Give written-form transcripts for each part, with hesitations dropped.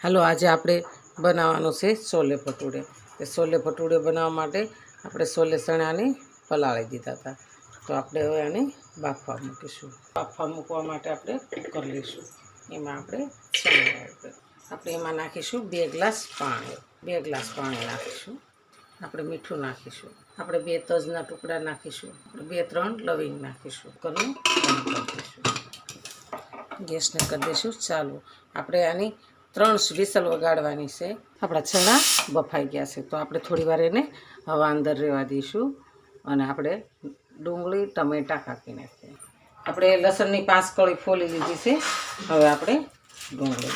Hello आज આપણે બનાવવાનો છે છોલે ભટુરે। એ છોલે ભટુરે બનાવવા માટે આપણે છોલે ચણાને પલાળી દીધા હતા, તો આપણે હવે આને બાફવા મૂકીશું। બાફવા મૂકવા માટે આપણે કુકર લઈશું, એમાં આપણે આપણે એમાં નાખીશું 2 ગ્લાસ પાણી। 2 ગ્લાસ પાણી નાખીશું। આપણે મીઠું નાખીશું, આપણે 2 તજના ટુકડા નાખીશું, 2-3 લવિંગ નાખીશું। કુકરને બંધ કરી દઈશું, ગેસને કરી દઈશું ચાલુ। આપણે આની 3 વિસલ વગાડવાની છે। આપણા ચણા બફાઈ ગયા છે, તો આપણે થોડી વાર એને હવા અંદર રહેવા દઈશું અને આપણે ડુંગળી ટમેટાં કાપી નાખીએ। આપણે લસણની 5 કળી ફોલી લીધી છે। હવે આપણે ડુંગળી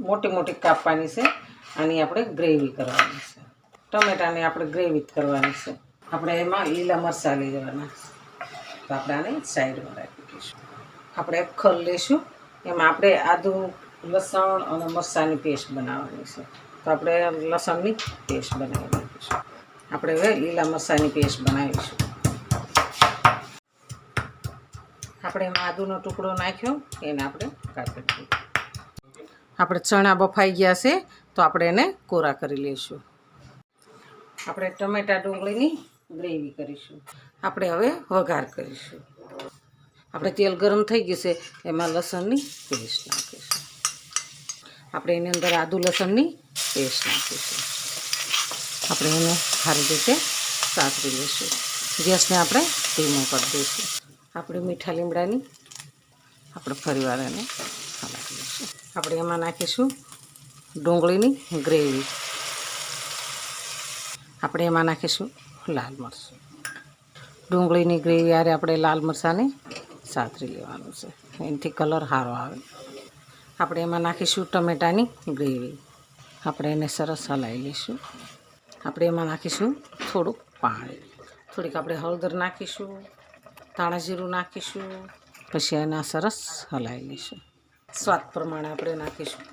મોટી મોટી કાપવાની છે, આની આપણે ગ્રેવી કરવાની છે। ટમેટાને આપણે ગ્રેવી કરવાની છે। આપણે એમાં લીલા મરચાં લઈ લેવાના, તો આપણે આને સાઈડમાં રાખી દઈશું। આપણે ખલ લઈશું, એમાં આપણે આદુ લસણ અને મરચાંની પેસ્ટ બનાવવાની છે, તો આપણે લસણની પેસ્ટ બનાવી નાખીશું। આપણે હવે લીલા મરચાંની પેસ્ટ બનાવીશું। આપણે એમાં આદુનો ટુકડો નાખ્યો, એને આપણે કાપી દઈશું। આપણે ચણા બફાઈ ગયા છે, તો આપણે એને કોરા કરી લઈશું। આપણે ટમેટા ડુંગળીની ગ્રેવી કરીશું। આપણે હવે વઘાર કરીશું। આપણે તેલ ગરમ થઈ ગયું છે, એમાં લસણની પેસ્ટ નાખીશું। આપણે એની અંદર આદુ લસણની પેસ્ટ નાખીશું। આપણે એને સારી રીતે સાતરી લઈશું। ગેસને આપણે ધીમો કરી દઈશું। આપણે મીઠા લીમડાની આપણે ફરીવાર એને હલાવી લઈશું। આપણે એમાં નાખીશું ડુંગળીની ગ્રેવી। આપણે એમાં નાખીશું લાલ મરચું। ડુંગળીની ગ્રેવી આરે આપણે લાલ મરચાંને સાતરી લેવાનું છે, એનાથી કલર સારો આવે। આપણે એમાં નાખીશું ટમેટાની ગ્રેવી। આપણે એને સરસ હલાવી લઈશું। આપણે એમાં નાખીશું થોડુંક પાણી, થોડીક આપણે હળદર નાખીશું, ધાણા જીરું નાખીશું, પછી એને સરસ હલાવી લઈશું। સ્વાદ પ્રમાણે આપણે નાખીશું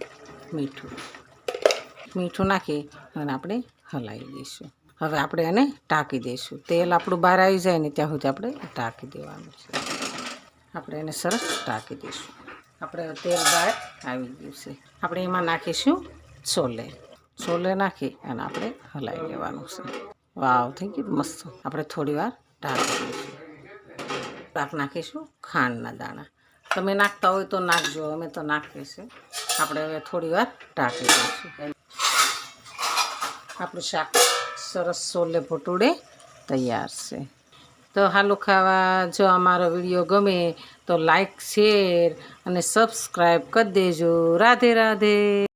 મીઠું નાખી અને આપણે હલાવી દઈશું। હવે આપણે એને ઢાંકી દઈશું। તેલ આપણું બહાર આવી જાય ને ત્યાં સુધી આપણે ઢાંકી દેવાનું છે। આપણે એને સરસ ઢાંકી દઈશું। આપણે તેલ બહાર આવી ગયું છે, આપણે એમાં નાખીશું છોલે નાખી અને આપણે હલાવી લેવાનું છે। વાવ, થઈ ગયું મસ્ત। આપણે થોડી વાર ઢાંકી દઈશું। નાખીશું ખાંડના દાણા, તમે નાખતા હોય તો નાખજો, અમે તો નાખીએ છીએ। આપણે હવે થોડી વાર ઢાંકી દઈશું। આપણું શાક સરસ છોલે ભટુરે તૈયાર છે। તો હાલો ખાવા। જો અમારો વિડીયો ગમે તો લાઈક શેર અને સબસ્ક્રાઈબ કરી દેજો। રાધે રાધે।